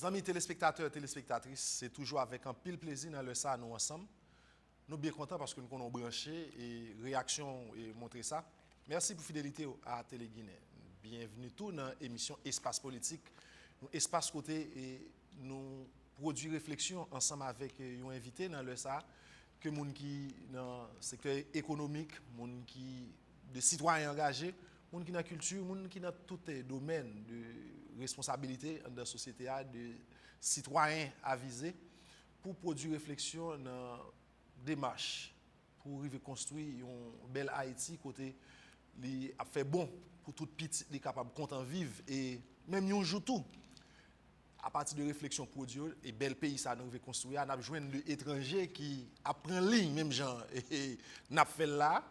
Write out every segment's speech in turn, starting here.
Amis téléspectateurs et téléspectatrices, c'est toujours avec un pile plaisir dans le ça nous ensemble. Nous sommes bien contents parce que nous avons branché et réaction et montré ça. Merci pour fidélité à Télé Guinée. Bienvenue tous dans l'émission Espace Politique. Nous Espace Côté et nous produisons réflexion ensemble avec un invité dans le ça que moun qui dans le secteur économique, moun qui de citoyens engagés, moun qui dans la culture, moun qui dans tout domaine de responsabilité dans la société, de citoyens avisés, pour produire réflexion dans démarche, pour arriver à construire une belle Haïti, côté li a fait bon pour tout petit, li capable content vivre et même un jour tout. À partir de réflexion produite et bel pays ça nous veut construire, on a besoin de l'étranger qui apprend ligne même genre et n'a fait là.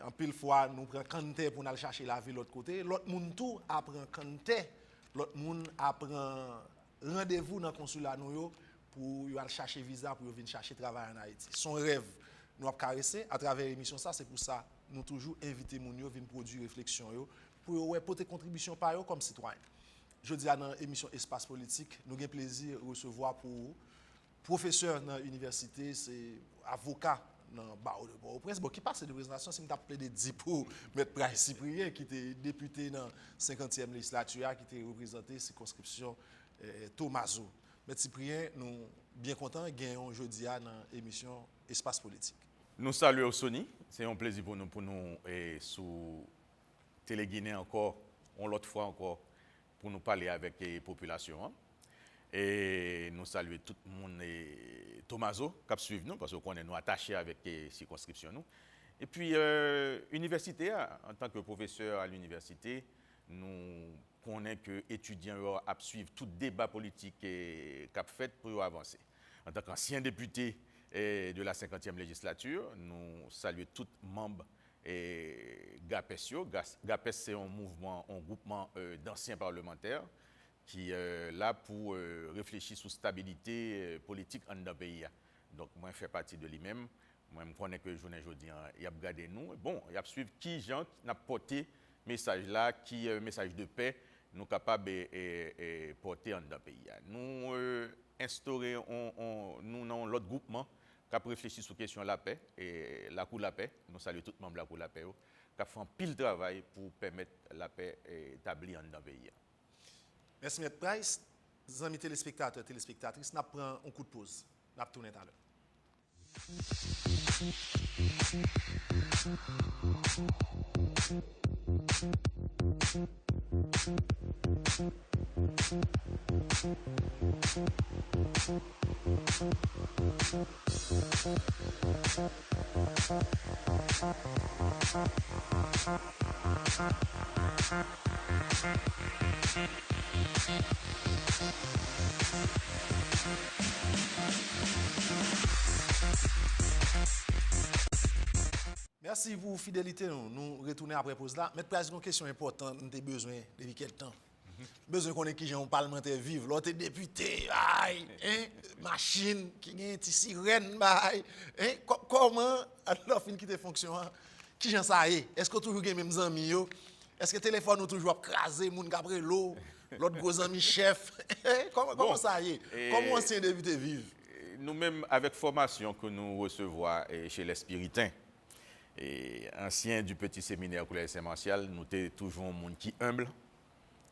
En pile fois, nous prenons Kanté pour aller chercher la vie de l'autre côté. L'autre monde tout apprend Kanté. L'autre monde apprend rendez-vous dans le consulat pour aller chercher visa, pour venir chercher travail en Haïti. Son rêve, nous avons caressé à travers l'émission. Ça, c'est pour ça nous toujours inviter les gens à venir produire réflexion pour apporter contribution par eux comme citoyens. Jeudi, dans l'émission Espace Politique, nous avons plaisir de recevoir pour professeur dans l'université, c'est avocat dans le barreau de Port-au-Prince, qui passe de présentation, c'est que de 10 pour M. Price Cyprien, qui était député dans la 50e législature, qui était représenté la circonscription Thomaso. M. Cyprien, nous sommes bien contents de gagner aujourd'hui dans l'émission Espace Politique. Nous saluons Sony, c'est un plaisir pour nous et sous Télé Guinée encore, l'autre fois encore, pour nous parler avec les populations. Et nous saluons tout le monde et Thomaso qui suivent nous parce qu'on est nous attachés avec les circonscriptions. Nous. Et puis, université, en tant que professeur à l'université, nous connaissons que les étudiants suivent tout débat politique qu'a fait pour avancer. En tant qu'ancien député de la 50e législature, nous saluons tous les membres et GAPES. GAPES, c'est un mouvement, un groupement d'anciens parlementaires qui est là pour réfléchir sur la stabilité politique dans le pays. Donc, moi, je fais partie de lui-même. Moi, je connais que aujourd'hui, il a regardé nous. Bon, il a suivi qui gens qui n'a porté ce message-là, qui message de paix, nous sommes capables de porter dans le pays. Nous instaurons, nous, dans l'autre groupement, qui a réfléchi sur la question de la paix et la Cour de la paix. Nous saluons tous les membres de la Cour de la paix, qui a fait un pile de travail pour permettre la paix établie dans le pays. Merci, M. Price. Amis téléspectateurs et téléspectatrices, nous prenons un coup de pause. Nous tournons tout à l'heure. Merci pour votre fidélité. Nous retournons après pause là. Mais presque une question importante, nous avons besoin depuis quel temps? Besoin qu'on ait qui un parlementaire vivre, l'autre député, machine qui a une sirène, comment alors fin quitter fonction, qui j'en sais? Est-ce que toujours les mêmes amis? Est-ce que le téléphone est toujours crasé, moun après l'eau, l'autre gros ami chef? Comment ça y est? Comment ancien député vivent? Nous-mêmes, avec formation que nous recevons chez les Spiritains, et anciens du petit séminaire collège Saint-Martial, nous sommes toujours un monde qui humble,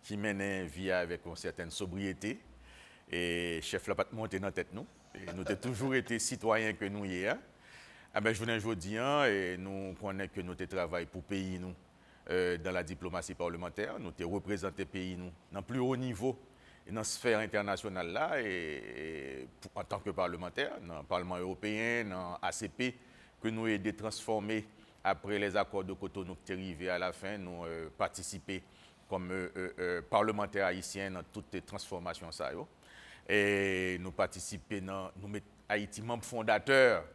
qui mène une vie avec une certaine sobriété. Et chef la pas monté dans la tête nous. Et nous avons toujours été citoyens que nous hier. Je vous dis, et nous connaissons que nous travaillons pour le pays nous, dans la diplomatie parlementaire. Nous avons représenté le pays nous, dans le plus haut niveau et dans la sphère internationale là, et en tant que parlementaire, dans le Parlement européen, dans l'ACP, que nous avons transformé après les accords de Cotonou qui sont arrivés à la fin, nous participer comme parlementaire haïtien dans toutes les transformations ça yo. Et nous participer dans nous mettre Haïti membre fondateur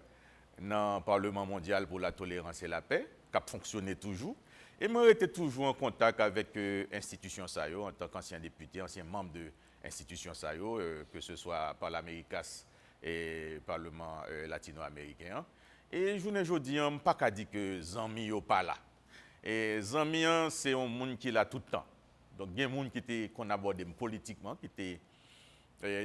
dans le Parlement mondial pour la tolérance et la paix qui a fonctionné toujours et moi j'étais toujours en contact avec institution ça yo en tant qu'ancien député, ancien membre de institution ça yo, que ce soit par l'Américas et Parlement latino-américain. Et je ne dis pas qu'à dire que Zami yo pas là. Et Zami c'est un monde qui est là tout le temps. Donc il y a des gens qui qu'on aborde politiquement qui était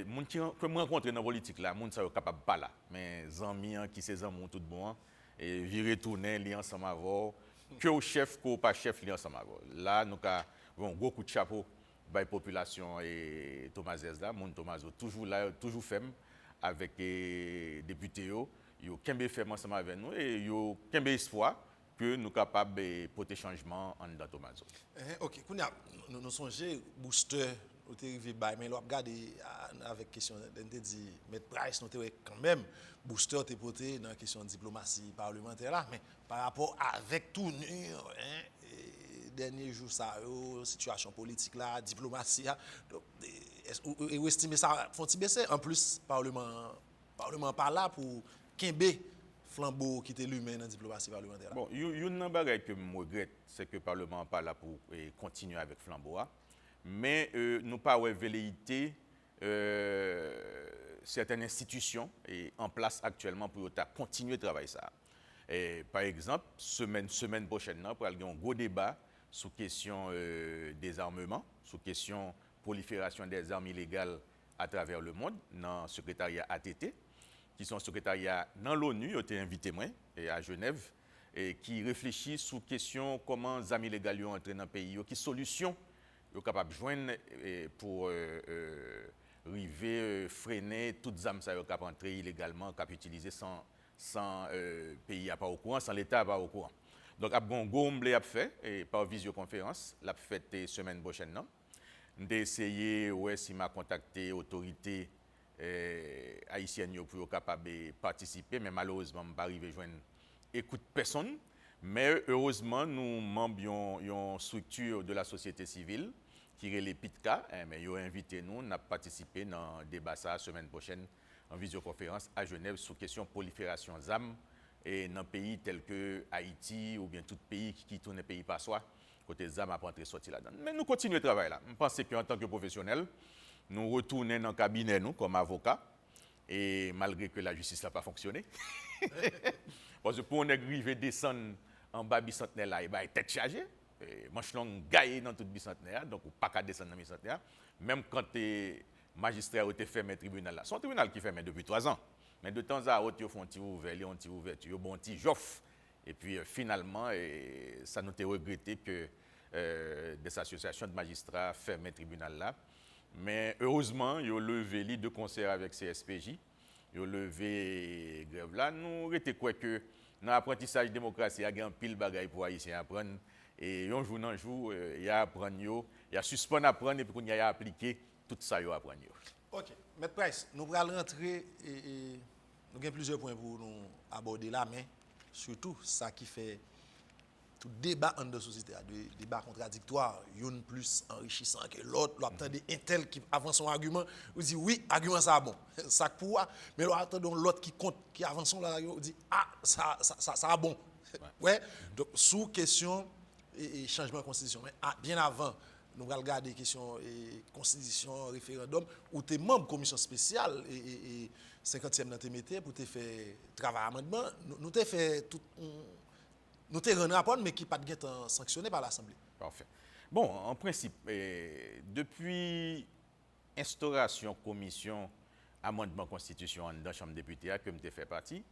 moun qui que me rencontrer dans politique là, moun ça yo capable pas là. Mais Zami qui c'est Zami tout bon et virer tourner li ensemble avant que au chef que pas chef li ensemble avant. Là nous avons un gros coup de chapeau by population et Thomas Zesda, moun Thomas toujours là, toujours ferme avec députés yo kembe ferme ensemble avec nous et yo kembe espoir que nous capables de porter changement en dans Thomas. OK, nous songer booster au arrivé bay mais l'on regarde avec question d'entendre dit mettre Price nous quand même booster t'es porté dans question de diplomatie parlementaire là mais par rapport avec tout dernier jour ça situation politique là diplomatie là donc vous estimez ça font-ils baisser en plus parlement pas là pour kembe flambeau qui était l'humain dans la diplomatie parlementaire. Bon, une bagage que je regrette, c'est que le Parlement n'est pas là pour continuer avec flambeau. Mais nous pas velléité certaines institutions en place actuellement pour continuer à travailler ça. Et, par exemple, semaine prochaine, nous allons avoir un gros débat sur la question des armements, sur la question prolifération des armes illégales à travers le monde, dans le secrétariat ATT, qui sont secrétariat dans l'ONU, ils ont été invités moi, à Genève, et qui réfléchissent sur la question comment les armes illégales sont entrées dans le pays, quelles solutions ils sont capables de joindre pour arriver freiner toutes les armes qui sont entrées illégalement, qui sont utilisées sans pays à pas au courant, sans l'État à pas au courant. Donc, il y a un gros à faire par visioconférence, la fête semaine prochaine. Nous avons essayé, si m'a contacté l'autorité haïtienne pour être capable de participer, mais malheureusement, je ne suis pas arrivé à joindre écoute personne. Mais heureusement, nous membres d'une structure de la société civile qui est les PITCA, mais ils ont invité nous à participer dans le débat la semaine prochaine en visioconférence à Genève sur la question de prolifération des armes et dans des pays tels que Haïti ou bien tout pays qui tourne pays par soi, côté des armes à rentrer sortir là-dedans. Mais nous continuons le travail là. Je pense qu'en tant que professionnels, nous retournons dans le cabinet nous, comme avocats, et malgré que la justice n'a pas fonctionné. Parce que pour on arriver à descendre en bas bicentenaire là, il va être tête chargée. Manche longue gaillée dans toute bicentenaire, donc on pas qu'à descendre dans bicentenaire. Même quand les magistrats ont fermé le tribunal là. C'est un tribunal qui ferme depuis 3 ans. Mais de temps à autre, ils font un petit ouverture, ils font un petit joffre. Et puis finalement, ça nous a regretté que des associations de magistrats ferment le tribunal là. Mais heureusement, ils ont levé les deux concerts avec CSPJ. Ils ont levé grève là. Nous étions quoi que dans l'apprentissage démocratie, il y a un pile bagaille pour Haïtiens apprendre. Et un jour dans jour, il y a apprendre, il y a suspendre apprendre et puis il y a appliquer tout ça il apprendre. OK. Maître Price, nous allons rentrer et nous avons plusieurs points pour nous aborder là, mais surtout ça qui fait tout débat en de société, des débats contradictoires, une plus enrichissant que l'autre, l'on attend un tel qui avance son argument, on dit oui, argument ça bon, ça pour mais l'on attend l'autre qui compte, qui avance son argument, on dit ah, ça bon. Ouais. Donc sous question et changement de constitution, mais bien avant, nous allons regarder question constitution, référendum, où tu es membre de commission spéciale et 50e dans tes métiers pour te faire travail amendement, nous t'ai fait tout nous t'ai rendu rapport mais qui pas de sanctionné par l'Assemblée. Parfait. Bon, en principe, depuis instauration commission amendement constitution dans la Chambre des députés que je fait partie,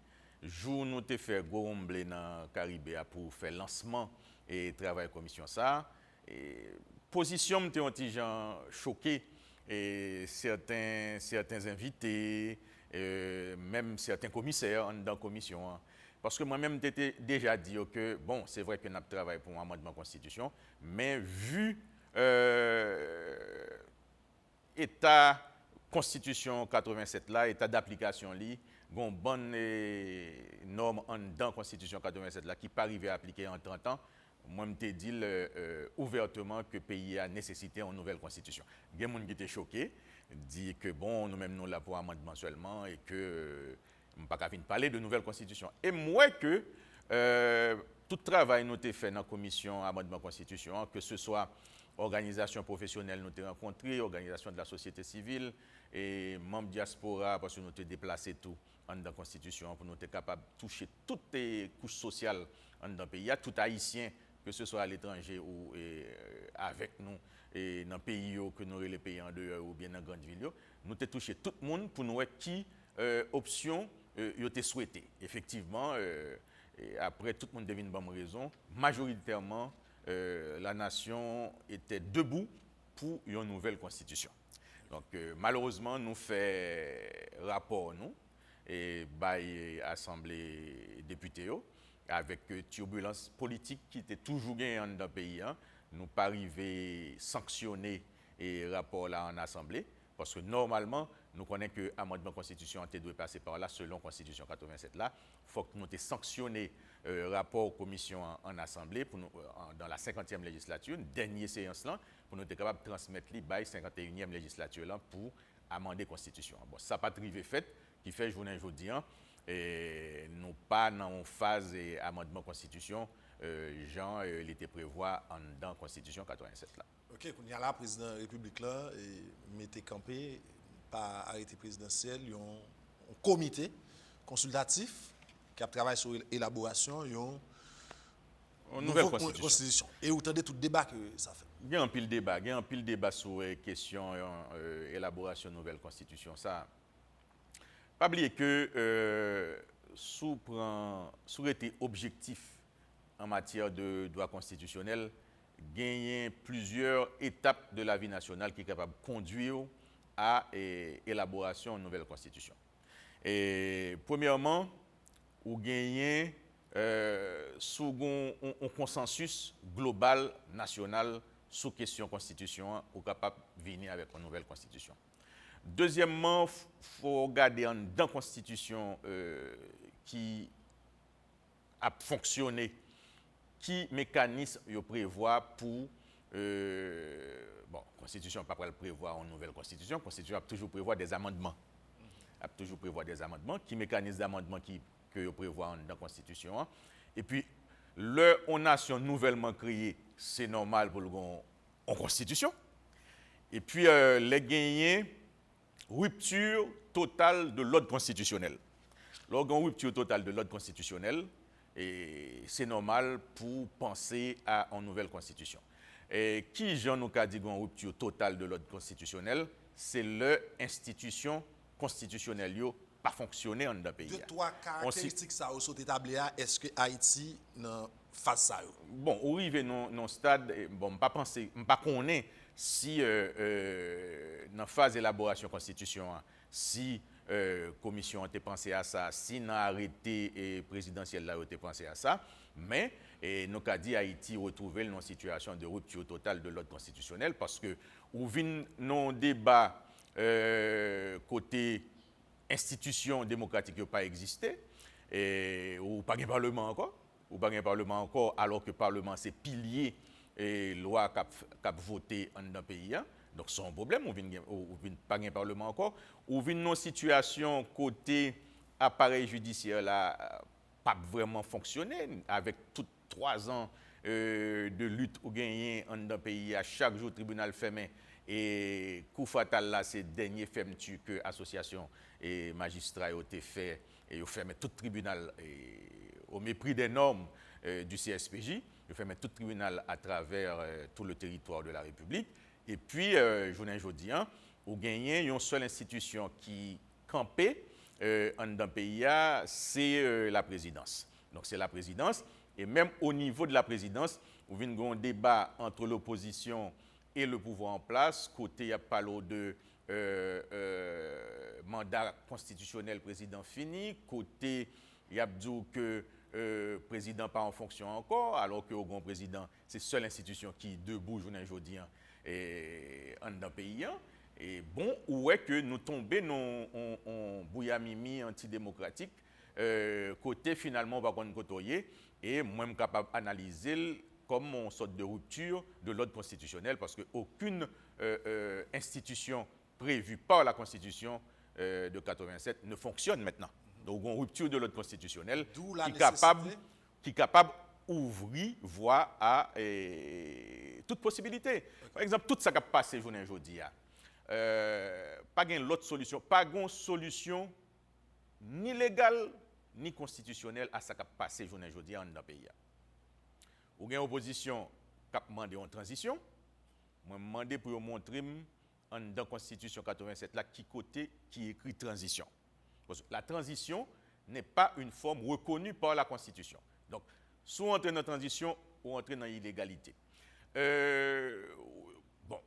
jour nous t'ai fait goromble dans Caribé pour faire lancement et travail commission ça et position m'était un petit gens choqué et certains invités même certains commissaires dans la commission. Parce que moi-même, j'étais déjà dit que, bon, c'est vrai que nous travaillons pour un amendement de constitution, mais vu l'état constitution 87 là, état d'application li, une bonne norme dans la constitution 87 là qui pas arrivé à appliquer en 30 ans, moi je dit ouvertement que le pays a nécessité une nouvelle constitution. Il y a des gens qui étaient choqués, dit que bon, nous-mêmes nous là pour amendement seulement et que nous pas qu'à parler de nouvelle constitution. Et moi que tout travail nous été fait dans la commission amendement constitution, que ce soit organisation professionnelle nous avons rencontré, organisation de la société civile et membres diaspora parce que nous avons déplacé tout dans la constitution pour nous être capables de toucher toutes les couches sociales dans le pays, tout haïtien que ce soit à l'étranger ou avec nous et dans le pays que nous les pays en dehors ou bien dans la grande ville, nous avons touché tout le monde pour nous voir qui option ils ont souhaité. Effectivement, et après tout le monde devine bonne raison, majoritairement la nation était debout pour une nouvelle constitution. Donc malheureusement nous fait rapport nous et by assemblée députés avec turbulence politique qui était toujours gagnée dans le pays, hein, nous pas arrivé sanctionner et rapport là en assemblée parce que normalement nous connaissons que l'amendement de constitution doit passer par là selon la constitution 87 là, faut que nous te sanctionner rapport commission en assemblée pour nous, dans la 50e législature, dernière séance là pour nous être capable de transmettre les bail 51e législature là pour amender la constitution. Bon, ça pas arrivé fait qui fait journée aujourd'hui et nous pas dans une phase amendement constitution Jean était prévoit dans la constitution 87 là. OK, il y a là président de la République là et mettez campé par arrêté présidentiel un comité consultatif qui a travaillé sur l'élaboration d'une nouvelle constitution. Et vous entendez tout le débat que ça fait. Il y a un pile débat sur la question élaboration de nouvelle constitution. Ça, pas oublier que sous été objectif en matière de droit constitutionnel, gagner plusieurs étapes de la vie nationale qui est capable de conduire à l'élaboration d'une nouvelle constitution. Et premièrement, ou gagner sous un consensus global national sous question constitution ou capable de venir avec une nouvelle constitution. Deuxièmement, il faut regarder dans la constitution qui a fonctionné, qui mécanisme il prévoit pour constitution pas prévoir une nouvelle constitution, constitution a toujours prévoir des amendements. A toujours prévoir des amendements, qui mécanisme d'amendement que prévoit dans la constitution. Et puis on nation nouvellement créée, c'est normal pour en constitution. Et puis les gagner rupture totale de l'ordre constitutionnel. Lorsqu'on rupture totale de l'ordre constitutionnel, et c'est normal pour penser à une nouvelle constitution. Et qui j'en nous a dit une rupture totale de l'ordre constitutionnel, c'est l'institution constitutionnelle yo pas fonctionner dans le pays. De trois caractéristiques ça au sont établies, est-ce que Haïti dans face ça? Bon, au arrivé dans stade bon pas penser, pas connaît si dans phase élaboration constitution si commission a pensé à ça, si dans arrêté présidentiel là a pensé à ça, mais nous a dit Haïti retrouver dans une situation de rupture totale de l'ordre constitutionnel parce que ou vinn non débat côté institution démocratique n'a pas existé et ou pas de parlement encore alors que le parlement c'est pilier et loi qu'a voté dans le pays. Donc c'est un problème, ou vient pas de parlement encore, ou vient une situation côté appareil judiciaire là pas vraiment fonctionner avec tout 3 ans de lutte ou gagné dans le pays à chaque jour tribunal fermé et coup fatal là c'est dernier fermeture que association et magistrats ont fait et ont fermé tout tribunal au mépris des normes du CSPJ, ils fermé tout tribunal à travers tout le territoire de la République. Et puis, journée aujourd'hui, on gagne une seule institution qui campait dans le pays, c'est la présidence. Donc, c'est la présidence. Et même au niveau de la présidence, on vient un débat entre l'opposition et le pouvoir en place. Côté, il y a pas de mandat constitutionnel président fini. Côté, il y a dit que président pas en fonction encore, alors que au grand président, c'est la seule institution qui est debout journée aujourd'hui. Et dans le pays. Et bon, où est que nous tombons en bouillamimi antidémocratique, côté finalement, on va qu'on côtoyer, et moi, je suis capable d'analyser comme une sorte de rupture de l'ordre constitutionnel parce qu'aucune institution prévue par la Constitution de 87 ne fonctionne maintenant. Donc, une rupture de l'ordre constitutionnel D'où la qui est capable d'ouvrir voie à toute possibilité. Par exemple, tout ça qui a passé aujourd'hui, pas de l'autre solution, pas de solution ni légale ni constitutionnelle à ça qui a passé aujourd'hui dans le pays. Ou une opposition qui a demandé une transition, moi je demandé pour montrer dans la Constitution 87 là qui côté qui écrit transition. Parce que la transition n'est pas une forme reconnue par la Constitution. Donc, soit on entre dans la transition ou on entre dans l'illégalité. Bon,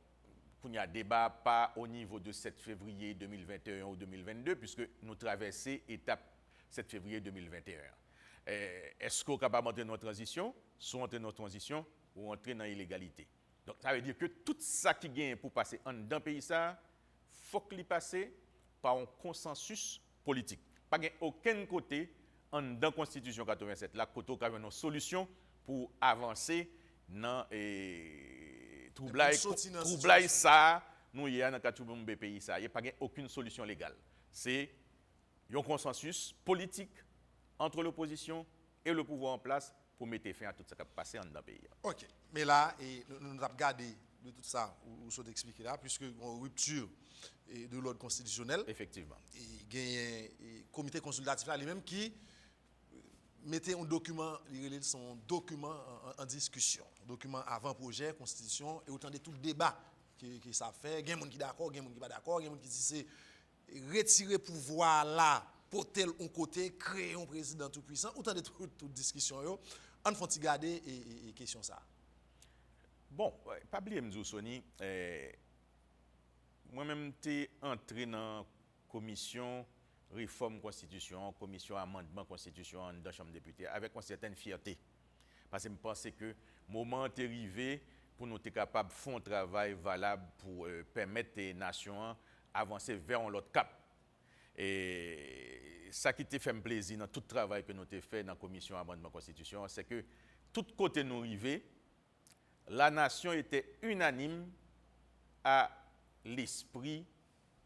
il y a débat pas au niveau de 7 février 2021 ou 2022, puisque nous traversons l'étape 7 février 2021. Est-ce qu'on est capable d'entrer dans la transition, soit entrer dans la transition ou entrer dans l'illégalité? Donc, ça veut dire que tout ça qui gagne pour passer dans le pays, il faut qu'il passe par un consensus politique. Pas aucun côté dans la Constitution 87, là, côté qui a une solution pour avancer dans troublage ça, nous y a dans le pays ça, il n'y a pas aucune solution légale. C'est un consensus politique entre l'opposition et le pouvoir en place pour mettre fin à tout ce qui a passé dans le pays. OK. Mais là, nous avons regardé de tout ça, vous avez expliqué là, puisque une rupture de l'ordre constitutionnel. Effectivement. Il y a un comité consultatif là, lui-même qui mettait un document, son document en discussion, document avant-projet, constitution, et autant de tout débat que ça fait. Il y a des gens qui sont d'accord, il y a des gens qui ne sont pas d'accord, il y a des gens qui disent c'est retirer pouvoir là, pour tel un côté, créer un président tout puissant, autant de toute discussion. On faut garder et question ça. Bon, pas oublier m'dou Sony, moi-même t'ai entré dans la commission réforme constitution, commission amendement constitution dans la Chambre des députés avec une certaine fierté. Parce que je pense que le moment est arrivé pour nous être capables de faire un travail valable pour permettre aux nations d'avancer vers un autre cap. Et ça qui te fait plaisir dans tout le travail que nous avons fait dans la commission amendement constitution, c'est que tout côté nous arrivés, la nation était unanime à l'esprit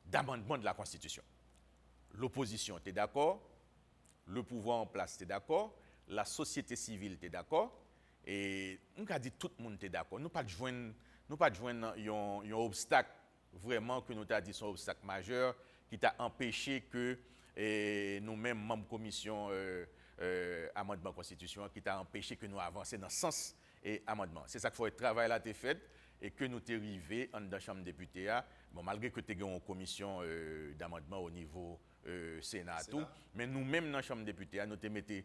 d'amendement de la Constitution. L'opposition était d'accord, le pouvoir en place était d'accord, la société civile était d'accord, et on a dit tout le monde était d'accord. Nous pas joindre un obstacle vraiment que nous avons dit son obstacle majeur qui t'a empêché que nous-mêmes membres de la commission amendement constitution qui t'a empêché que nous avancions dans ce sens et amendement. C'est ça qu'il faut le travail là été fait et que nous t'es arrivé dans la Chambre des députés. Bon, malgré que tu as une commission d'amendement au niveau Sénat, tout, mais nous-mêmes dans la Chambre des députés, nous te mettons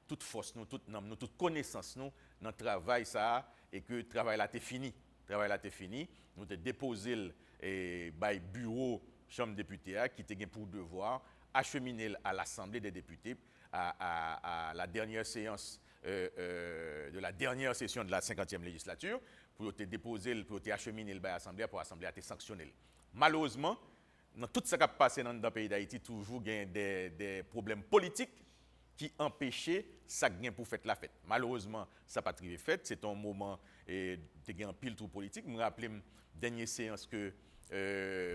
toute force, toute connaissance dans le travail ça et que le travail là est fini. Le travail là est fini. Nous te déposé le bureau Chambre des députés qui était pour devoir acheminer à l'Assemblée des députés à la dernière séance de la dernière session de la 50e législature pour te déposer, pour te acheminer à l'Assemblée pour l'Assemblée à te sanctionner. Malheureusement, dans tout ce qui a passé dans le pays d'Haïti, toujours il y a des problèmes politiques qui empêchaient ça gain pour faire la fête. Malheureusement, ça n'a pas arrivé fait. C'est un moment de gain pile tout politique. Je me rappelle la dernière séance que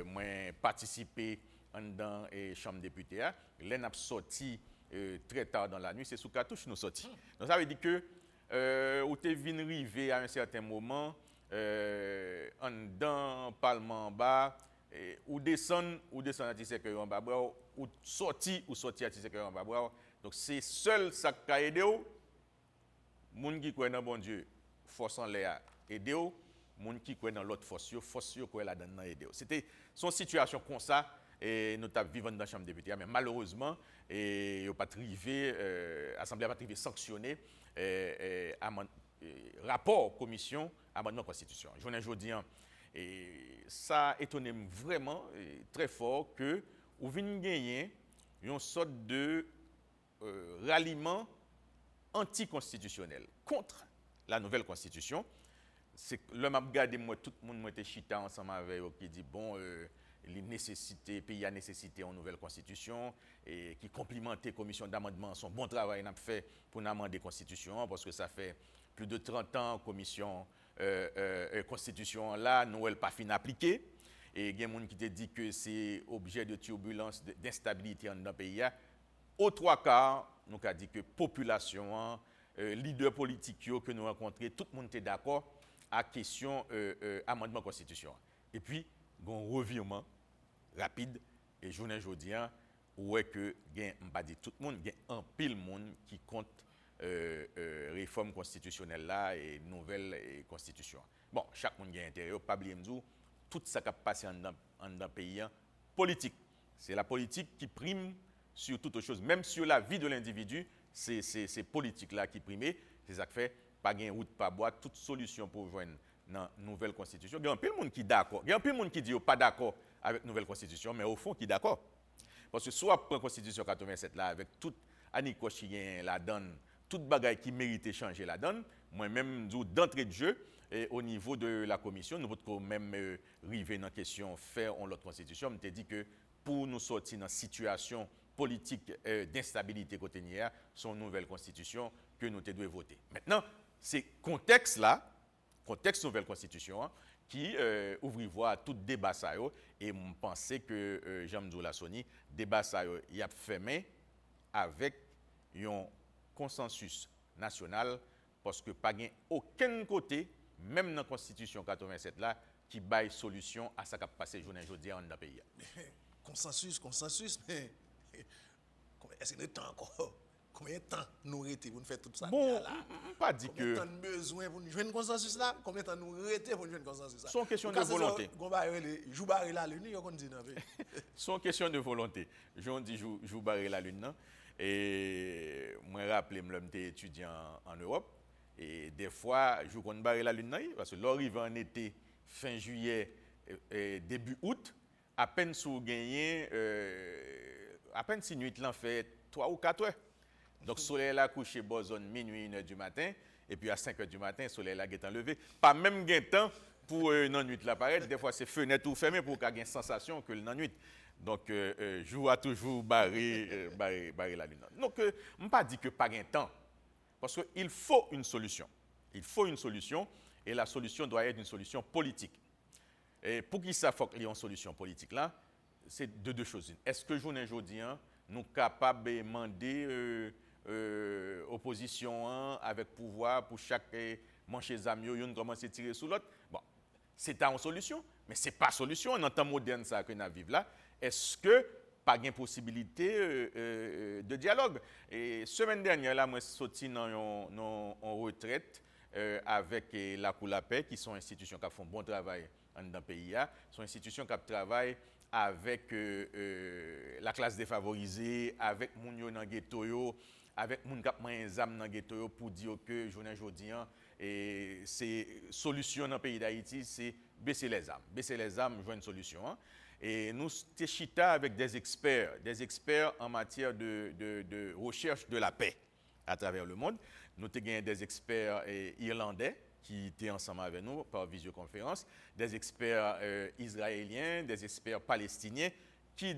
moi participé dans la Chambre des députés. Là, on a sorti très tard dans la nuit, c'est sous cartouche nous sorti. Donc ça veut dire que où tu viens arriver à un certain moment dans le Parlement en bas, ou descendre à Tisséquoia en bas, ou sorti à Tisséquoia en bas. Donc c'est seul ça qui a aidé aux gens qui croient dans bon Dieu, force en l'air aider aux gens qui croient dans l'autre force qui croient là-dedans aider. C'était son situation comme ça. Et nous avons vécu dans la Chambre des députés, mais malheureusement, l'Assemblée n'a pas arrivé sanctionner rapport commission amendement constitution. Je vous dis, ça étonne vraiment très fort que vous venez gagner une sorte de ralliement anticonstitutionnel contre la nouvelle constitution. C'est le m'a regardé moi tout le monde était chita ensemble avec eux qui dit bon le pays a nécessité une nouvelle constitution et qui complimentait la commission d'amendement son bon travail n'a fait pour amender la constitution parce que ça fait plus de 30 ans, commission constitution là, nous elle pas fin appliquée. Et il y a des gens qui te dit que c'est objet de turbulence, d'instabilité dans le pays. Aux trois quarts, nous avons dit que la population, leader politique que nous rencontrons, tout le monde est d'accord à la question amendement de la Constitution. Et puis, il y a un revirement rapide et journée aujourd'hui, où est que, je ne pas dire tout le monde, il y a un pile monde qui compte réforme constitutionnelle là et nouvelle constitution. Bon, chaque monde a intérêt, pas oublier tout ça qui a passé dans le pays politique. C'est la politique qui prime sur toute chose, même sur la vie de l'individu, c'est politique là qui prime. C'est ça qui fait pas gain route pas boire toute solution pour joindre dans nouvelle constitution. Il y a un peu de monde qui est d'accord. Il y a un peu de monde qui dit pas d'accord avec nouvelle constitution, mais au fond qui est d'accord. Parce que soit pour la constitution 87 là avec toute anicoche la donne, toute bagaille qui méritait changer la donne, moi-même d'entrée de jeu et au niveau de la commission, nous pouvons même arriver dans la question faire l'autre constitution. Je me dit que pour nous sortir dans une situation politique d'instabilité côté nier, son nouvelle constitution que nous devons voter. Maintenant, c'est contexte là, contexte nouvelle constitution qui ouvre voie à tout débat ça et je pense que Jean-Mdou Lassoni débat ça il a fermé avec un consensus national parce que pas gain aucun côté même dans la constitution 87 là qui baille solution à ça qui a passé journée aujourd'hui dans le pays. Consensus, mais est-ce qu'il y a temps encore? Combien de temps nous arrêtons pour nous faire tout ça? Bon, pas dit que. Combien de temps besoin pour nous jouer un consensus là? Combien de temps nous arrêtons pour nous jouer un consensus là? C'est une question de volonté. C'est une question de volonté. Je dis je barrer la lune non? Et moi rappelez moi j'étais étudiant en Europe et des fois je compte barrer la lune non parce que l'arrivée en été fin juillet début août à peine sous gagné à peine si nuit l'en fait 3 ou 4 heures. Donc, le soleil là couché zone minuit 1h du matin, et puis à 5h du matin, le soleil là est enlevé. Pas même gain temps pour une nuit là paraître. Des fois, c'est fenêtre ou fermé pour qu'il y ait une sensation que le nuit. Donc, je vois toujours barrer la lune. Donc, je ne pas dire que pas gain temps. Parce qu'il faut une solution. Il faut une solution, et la solution doit être une solution politique. Et pour qu'il faut qu'il y ait une solution politique là, c'est de deux choses. Est-ce que journée aujourd'hui, nous sommes capables de demander opposition avec pouvoir pour chaque manche zamio, une commence à tirer sur l'autre? Bon, c'est une solution, mais ce n'est pas une solution. En temps moderne, ça que nous vivons là, est-ce que pas de possibilité de dialogue? Et semaine dernière, là, moi, je suis sorti en retraite avec la Cour la Paix, qui sont institutions qui font bon travail dans le pays. Sont institutions qui travaillent avec la classe défavorisée, avec les gens dans le ghetto, avec les gens qui ont des âmes dans le ghetto pour dire que, journée aujourd'hui, c'est solution dans le pays d'Haïti, c'est baisser les âmes. Baisser les âmes, jouer une solution. Et nous, sommes chita avec des experts en matière de recherche de la paix à travers le monde. Nous avons des experts irlandais qui étaient ensemble avec nous par visioconférence, des experts israéliens, des experts palestiniens qui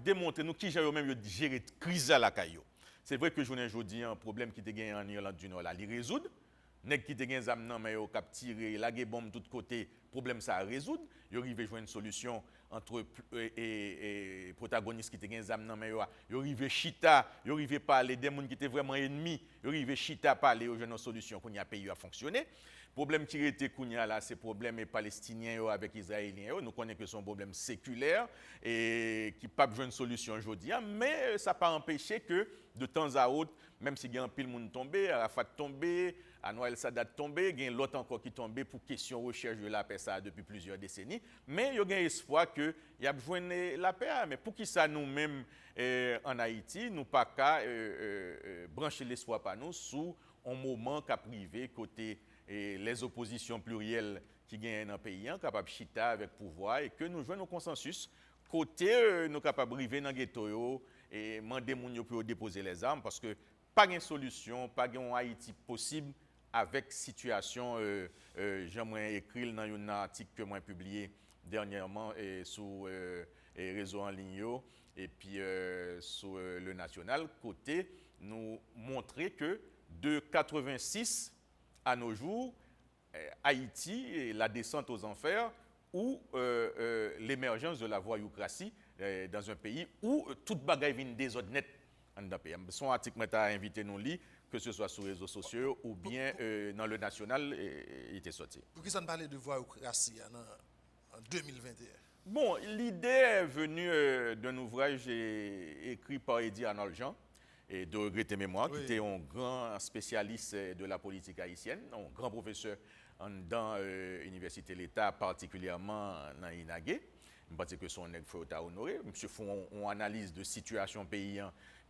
démontrent nous qui gèrent même gérer la crise à la caillou. C'est vrai que aujourd'hui un problème qui était gagné en Irlande du Nord là, les résoudre. Nèg qui te gen zam nan mais yo k'ap tirer, laguer bombe de tous côtés, problème ça à résoudre. Yo arrivé joindre une solution entre protagonistes qui te gen zam nan mais yo arrivé chita, yo arrivé parler des gens qui étaient vraiment ennemis, yo arrivé chita parler yo joindre une solution qu'on y a pays à fonctionner. Problème qui était kounya là, c'est problème palestinien avec israélien. Nous connaissons que c'est un problème séculaire et qui pas besoin de solution aujourd'hui, mais ça pas empêché que de temps à autre, même si il y a un pile monde tombé, Arafat tombé, Anwar el-Sadat tombé, il y a l'autre encore qui tombé pour question recherche de la paix ça depuis plusieurs décennies, mais il y a espoir que il y a besoin de la paix, mais pour qui ça nous-mêmes en Haïti, nous pas qu'à brancher l'espoir par nous sous un moment qu'a privé côté les oppositions plurielles qui gagnent dans le pays, capables de chita avec pouvoir et que nous jouons un consensus côté nous capables de arriver dans le ghetto et demander moun pour déposer les armes parce que pas de solution, pas de Haïti possible avec situation j'aimerais écrire dans un article que moi publié dernièrement sur les réseaux en ligne et puis sur le national côté nous montrer que de 86 à nos jours, Haïti et la descente aux enfers ou l'émergence de la voyoucratie dans un pays où toute bagaille vient désordonnée dans le pays. Son article m'a invité nous lire, que ce soit sur les réseaux sociaux ou bien dans le national, il était sorti. Pour qui ça ne parlait de voyoucratie en 2021? Bon, l'idée est venue d'un ouvrage écrit par Eddie Arnold Jean, et de regretter mémoire, qui était un grand spécialiste de la politique haïtienne, un grand professeur dans l'Université de l'État, particulièrement dans l'INAGé. Je pense que son nègre faut honoré. Monsieur fait une analyse de situation pays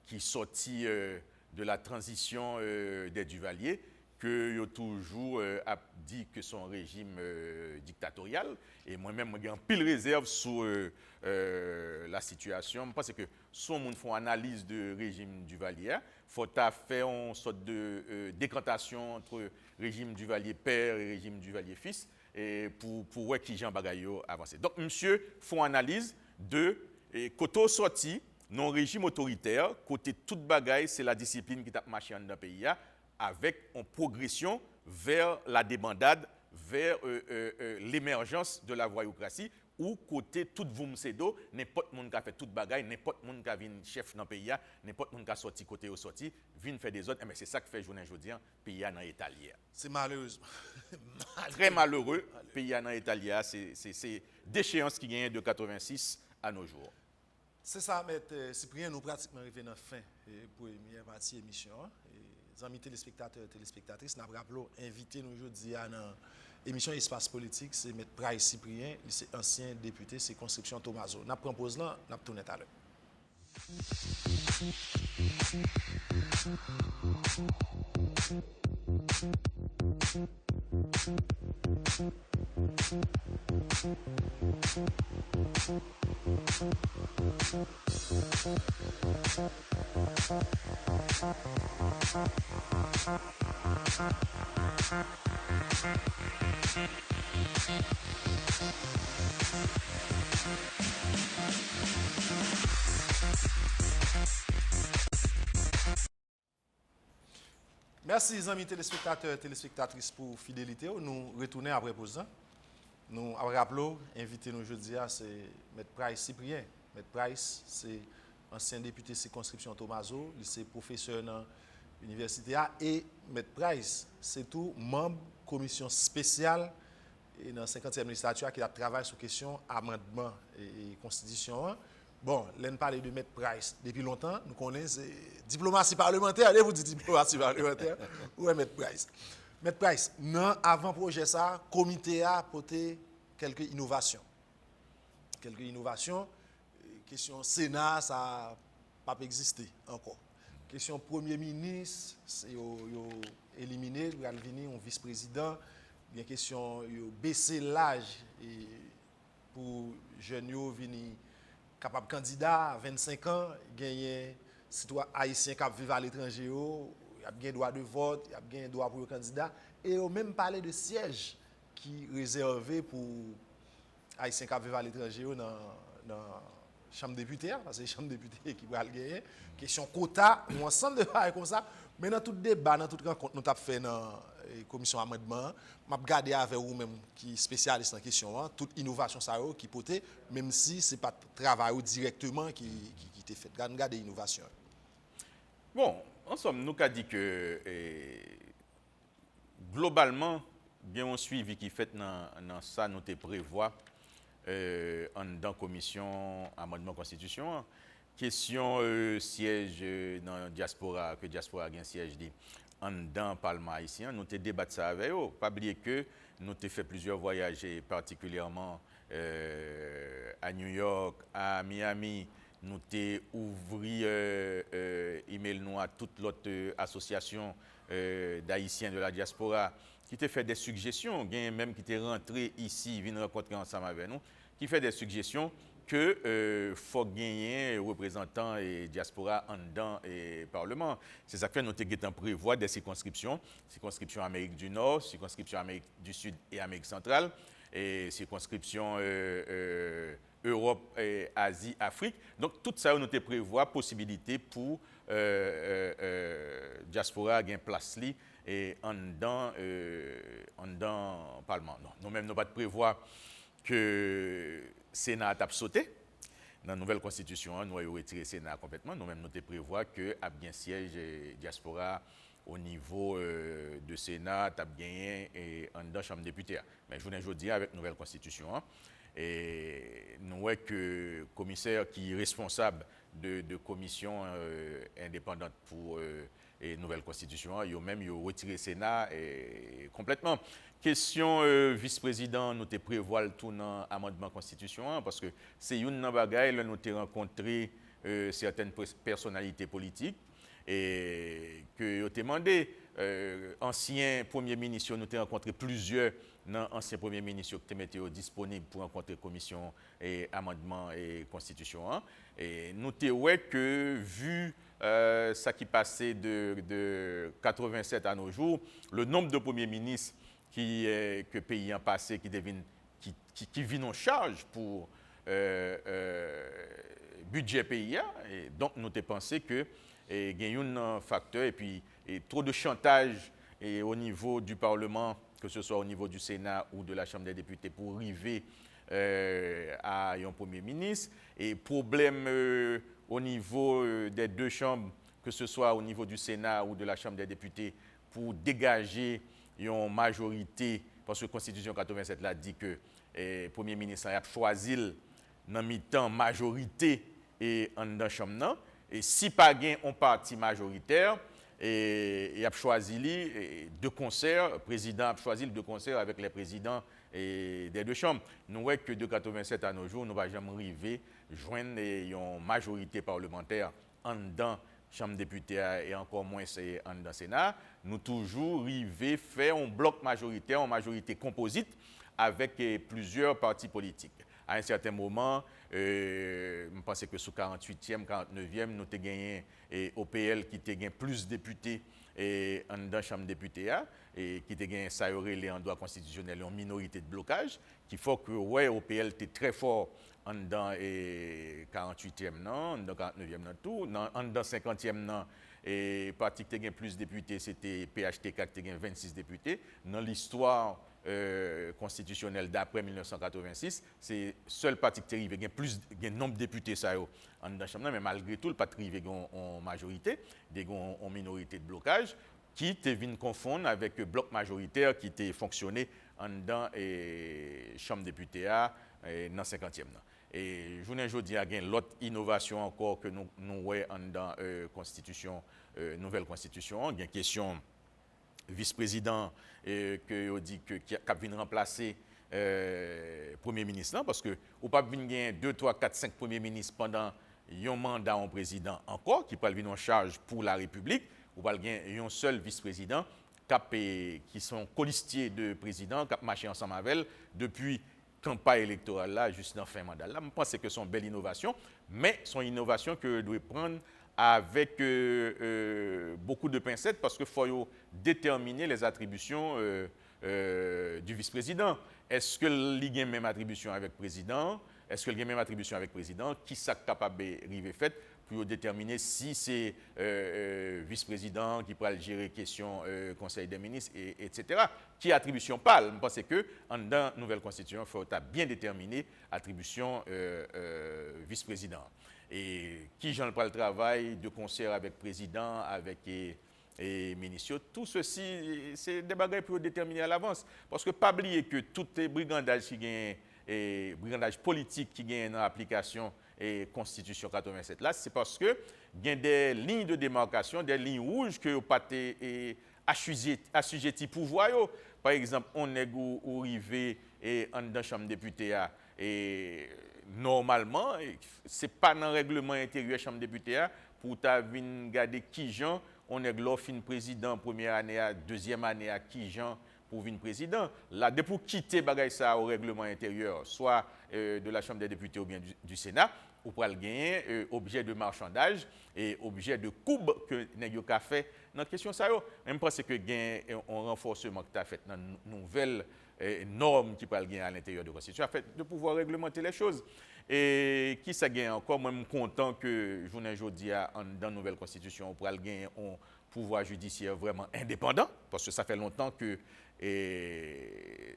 qui sortit de la transition des Duvalier, que a toujours dit que son régime dictatorial. Et moi-même, j'ai un pile réserve sur la situation. Parce que si on fait une analyse de régime Duvalier, il faut faire une sorte de décantation entre régime Duvalier père et régime Duvalier fils, et pour voir qui Jean Bagayo avancé. Donc, monsieur fait une analyse de côté sorti, non régime autoritaire, côté toute bagaille, c'est la discipline qui t'a marché dans le pays, avec une progression vers la débandade, vers l'émergence de la voyoucratie, où côté tout Voumsedo, n'importe qui a fait toute bagaille, n'importe qui a vu chef dans le pays, n'importe qui a sorti côté au sorti, vient faire des autres, mais c'est ça qui fait journée aujourd'hui, le pays dans l'état lié. C'est malheureusement. Très malheureux, le pays dans l'état lié, c'est déchéance qui gagne de 86 à nos jours. C'est ça, M. Cyprien, nous pratiquement arrivés à la fin pour la première partie de l'émission. Les amis téléspectateurs et téléspectatrices, nous avons invité nous aujourd'hui à l'émission Espace Politique, c'est M. Price Cyprien, c'est ancien député circonscription Thomaso. Nous prenons pause là, nous tournons tout à l'heure. Merci les amis téléspectateurs et téléspectatrices pour fidélité. Nous retournons après pause. Nous rappelons, invité nous aujourd'hui, c'est M. Price Cyprien. M. Price, c'est ancien député circonscription Thomaso, c'est professeur dans l'université et M. Price, c'est tout membre commission spéciale et dans la 50e législature qui a travaillé sur la question amendement et constitution. Bon, là, nous parlons de M. Price depuis longtemps. Nous connaissons diplomatie parlementaire. Allez, vous dites diplomatie parlementaire. Où est M. Price? M. Price, non, avant projet ça, le comité a porté quelques innovations. Quelques innovations. Question Sénat, ça n'a pas existé encore. Question Premier ministre, c'est éliminé, il va venir un vice-président. Bien question, baisser l'âge pour jeunes venir capable candidat à 25 ans, gagner citoyen haïtien qui vivent à l'étranger, il y a bien droit de vote, il y a bien droit pour le candidat et on même parlé de siège qui réservé pour haïtiens qui vivent à l'étranger dans la chambre député parce que c'est la chambre député qui va le gagner. Question quota, un ensemble de choses comme ça, mais dans tout débat, dans toute rencontre nous avons fait dans la commission amendement, m'a regardé avec vous même qui spécialiste en question, toute innovation ça qui portait même si c'est pas travail directement qui était fait. Regardez l'innovation. Bon, en somme, nous avons dit que globalement, bien un suivi qui fait dans ça, nous te prévoit dans la commission amendement constitution. Question siège dans la diaspora, que diaspora a un siège dans le Parlement haïtien, nous avons débattu ça avec eux. Pas oublier que nous avons fait plusieurs voyages, particulièrement à New York, à Miami. Nous avons ouvert email nous à toute l'autre association d'Haïtiens de la diaspora qui t'a fait des suggestions, même qui t'est rentré ici, vient rencontrer ensemble avec nous, qui fait des suggestions que faut gagner représentants et diaspora en dedans et parlement. C'est ça que fait nous avons prévoir des circonscriptions Amérique du Nord, circonscription Amérique du Sud et Amérique centrale. et circonscription Europe, Asie, Afrique. Donc tout ça, nous te prévoit possibilité pour diaspora gain place li et en dedans parlement. Non, nous-mêmes nous pas de prévoir que Sénat a sauté. Dans la nouvelle constitution, nous avons retiré le Sénat complètement. Nous-mêmes, nous prévoit que a bien siège diaspora au niveau de Sénat, a gagné et en dans Chambre des députés. Mais je vous dis avec la nouvelle constitution, et nous voyons que le commissaire qui est responsable de commission indépendante pour la nouvelle constitution, il a même retiré le Sénat complètement. Question vice-président, nous te prévoit tout dans l'amendement constitution parce que c'est une bagaille, nous avons rencontré certaines personnalités politiques et que nous avons demandé, ancien premier ministre, nous avons rencontré plusieurs anciens premiers ministres qui étaient disponibles pour rencontrer la commission et amendement et constitution. Et nous avons vu que, vu ça qui passait de 87 à nos jours, le nombre de premiers ministres que le pays a passé, qui vient en charge pour budget pays. Et donc, nous avons pensé que il y a un facteur et puis trop de chantage au niveau du Parlement, que ce soit au niveau du Sénat ou de la Chambre des députés, pour arriver à un Premier ministre. Et problème au niveau des deux chambres, que ce soit au niveau du Sénat ou de la Chambre des députés, pour dégager une majorité, parce que la Constitution 87 l'a dit que le Premier ministre a choisi dans mi-temps majorité et en dans chambre. Et si pas gain un parti majoritaire, il a choisi de concert, le président a choisi de concert avec les présidents des deux chambres. Nous voyons que de 87 à nos jours, nous ne pouvons jamais arriver à joindre une majorité parlementaire en dedans Chambre des députés et encore moins en dedans Sénat. Nous toujours arriver à faire un bloc majoritaire, une majorité composite avec plusieurs partis politiques. À un certain moment, je pense que sous 48e, 49e, nous avons gagné OPL qui a gagné plus de députés dans la Chambre des députés et qui a gagné ça en droit constitutionnel en minorité de blocage, qui fait que OPL était très fort dans 48e, dans 49e, tout, dans 50e, et parti qui a gagné plus de députés, c'était PHTK qui a gagné 26 députés. Dans l'histoire constitutionnelle d'après 1986, c'est le seul parti qui a gagné plus de nombre de députés dans la Chambre, mais malgré tout, le parti qui a en majorité, en minorité de blocage, qui te vient confondre avec le bloc majoritaire qui était fonctionné dans la Chambre des députés dans le 50e. Et je vous dis, il y a l'autre innovation encore que nous voyons dans la constitution, nouvelle constitution. Il y a une question vice-président que dit qui a venu remplacer premier ministre, parce que vous ne pouvez pas gagner 2, 3, 4, 5 premiers ministres pendant un mandat en président encore, qui peut venir en charge pour la République. Vous ne pouvez pas gagner un seul vice-président qui sont colistiers de président, qui ont marché ensemble avec elle depuis campagne électorale là, juste dans fin mandat. Là, je pense que c'est une belle innovation, mais c'est une innovation que doit prendre avec beaucoup de pincettes parce qu'il faut déterminer les attributions du vice-président. Est-ce qu'il y a même attribution avec le président? Est-ce qu'il y a même attribution avec le président? Qui est capable de faire pour déterminer si c'est vice-président qui pourra gérer les questions Conseil des ministres, etc. Qui attribution parle? Je pense que dans la nouvelle constitution, il faut bien déterminer l'attribution vice-président. Et qui j'en prend le travail de concert avec le président, avec les ministres. Tout ceci, c'est des bagages pour déterminer à l'avance. Parce que pas oublier que tout les brigandages qui gagnent, et brigandage politique qui gagne dans l'application et Constitution 87 là, c'est parce que il y a des lignes de démarcation, des lignes rouges que vous pas assujetti pouvoir. Par exemple, on est arrivé dans la Chambre des députés et normalement, ce n'est pas dans le règlement intérieur de la Chambre des députés pour venir regarder qui gens on est fin président première année, deuxième année qui gens pour venir président. Là, depuis quitter bagay ça au règlement intérieur, soit de la Chambre des députés ou bien du Sénat, ou pour gagner objet de marchandage et objet de coupe que nous avons fait dans la question ça. Je pense que gain un renforcement que tu as fait dans la nouvelle normes qui peuvent gagner à l'intérieur de la Constitution, afin de pouvoir réglementer les choses. Et qui ça gagne encore? Moi, je suis content que, journée aujourd'hui, dans la nouvelle Constitution, on pourra gagner un pouvoir judiciaire vraiment indépendant, parce que ça fait longtemps que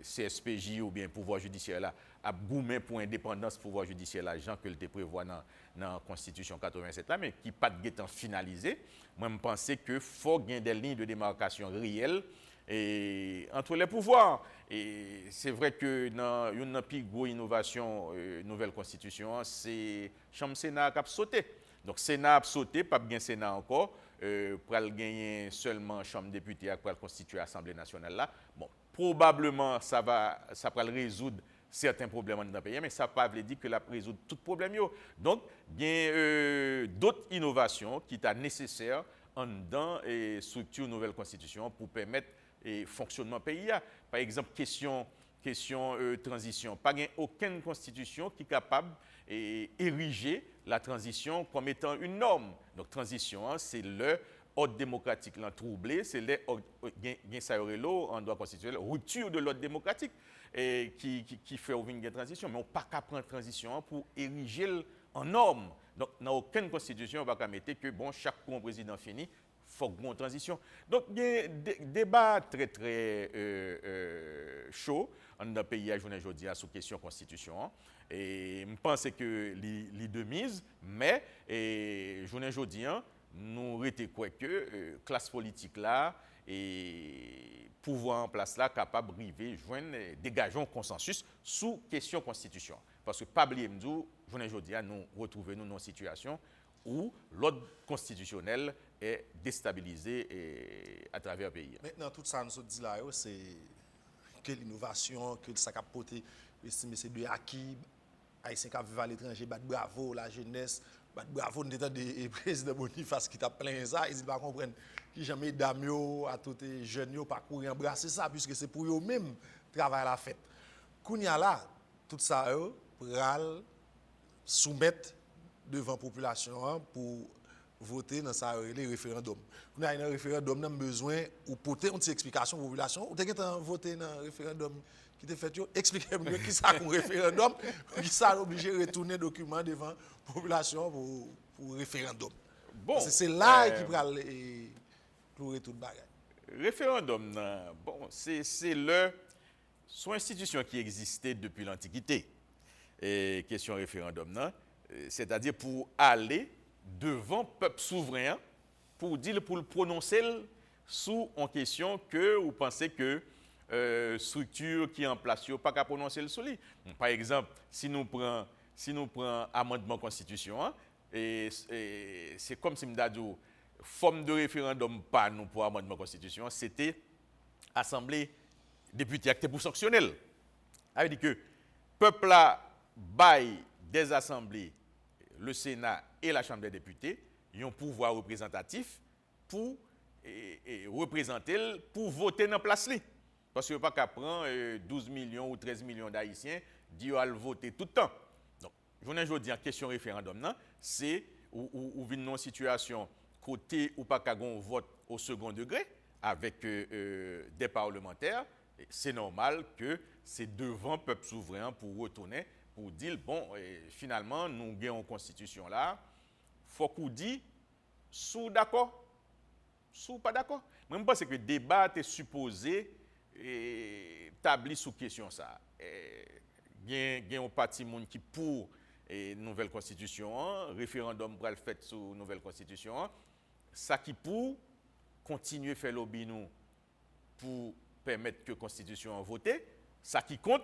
CSPJ ou bien pouvoir judiciaire là a goumé pour indépendance pouvoir judiciaire là, Jean que le prévoit dans la Constitution 87 là, mais qui pas de temps finalisé. Moi, je pense que faut gagner des lignes de démarcation réelles et entre les pouvoirs. Et c'est vrai que dans une plus grosse innovation, nouvelle Constitution, c'est Chambre Sénat qui a sauté. Donc, Sénat a sauté, pas bien Sénat encore. Pour gagner seulement Chambre députés pour constituer l'Assemblée nationale là. Bon, probablement ça va résoudre certains problèmes dans le pays, mais ça ne veut pas dire que ça résoudre tout problème. Donc, il y a d'autres innovations qui sont nécessaires dans la structure nouvelle constitution pour permettre le fonctionnement du pays. Par exemple, question transition. Pas aucune constitution qui est capable d'ériger la transition comme étant une norme. Donc, transition, c'est le ordre démocratique troublé, c'est en droit constitutionnel, rupture de l'ordre démocratique qui fait une transition. Mais on n'a pas qu'à prendre transition pour ériger en norme. Donc, dans aucune constitution, on ne va pas mettre que chaque président fini, il faut qu'il y ait une transition. Donc, il y a des débats très, très chauds dans le pays aujourd'hui sur la question constitution. Et je pense que les deux mises, mais aujourd'hui, nous retenons quoi que classe politique là et pouvoir en place là capable de joindre dégager un consensus sous question constitution. Parce que pas oublier aujourd'hui, nous retrouvons nous dans une situation où l'ordre constitutionnel est déstabilisé à travers le pays. Maintenant, tout ça, nous dit là, c'est que l'innovation, que ça a porté, estimer c'est de acquis, Haïtien qui vivent à l'étranger, bravo, la jeunesse, bravo, nous étions des présidents Boniface qui t'a plein ça, ils ne pas comprendre qui jamais damio à tous les jeunes pas courir embrasser ça puisque c'est pour eux même travail à la fête. Kounya là, tout ça pour soumettre devant la population pour voter dans ça les référendums. Nous avons un référendum, nous avons besoin ou porter une explication à la population. Ou t'as voté dans le référendum qui te fait expliquez-moi qui ça comme référendum, qui ça obligé de retourner document devant la population pour référendum. Bon, c'est là qui prend clouer toute bagaille. Référendum, bon, c'est son institution qui existait depuis l'Antiquité. Et question référendum, c'est-à-dire pour aller devant peuple souverain pour dire pour le prononcer sous en question que vous pensez que structure qui est en place pas qu'à prononcer le sous. Par exemple, si nous prenons amendement constitution et c'est comme si m'dadou forme de référendum pas nous pour amendement constitution, c'était assemblée députés acte pour sanctionnel. Ça veut dire que peuple là bail des assemblées, le Sénat et la Chambre des députés, ils ont un pouvoir représentatif pour représenter, pour voter dans la place. Parce que pas qu'à prendre 12 millions ou 13 millions d'Haïtiens, dire à le voter tout le temps. Donc, je dis en question référendum, c'est où vient une situation côté ou pas qu'à un vote au second degré avec des parlementaires. C'est normal que c'est devant le peuple souverain pour retourner, pour dire, bon, finalement, nous avons une constitution là, il faut qu'on dise, sous d'accord, sous pas d'accord. Moi, je pense que le débat est supposé établi sous question ça. Il y a un parti qui pour une nouvelle constitution, référendum pour le fait sur une nouvelle constitution, ça qui pour continuer à faire lobby nous pour permettre que la constitution voter, ça qui compte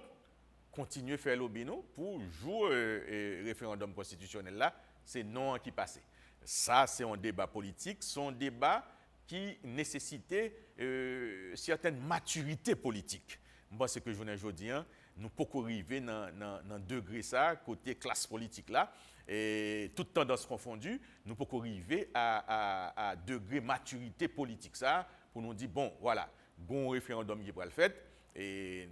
continuer à faire lobby nous pour jouer référendum constitutionnel là, c'est non qui passe. Ça c'est un débat politique, c'est un débat qui nécessitait certaine maturité politique. Moi, ce que je vous dis, nous pouvons arriver dans degré ça, côté classe politique là, et toute tendance confondue, nous pouvons arriver à degré maturité politique ça, pour nous dire, bon, voilà, bon référendum qui va le faire, et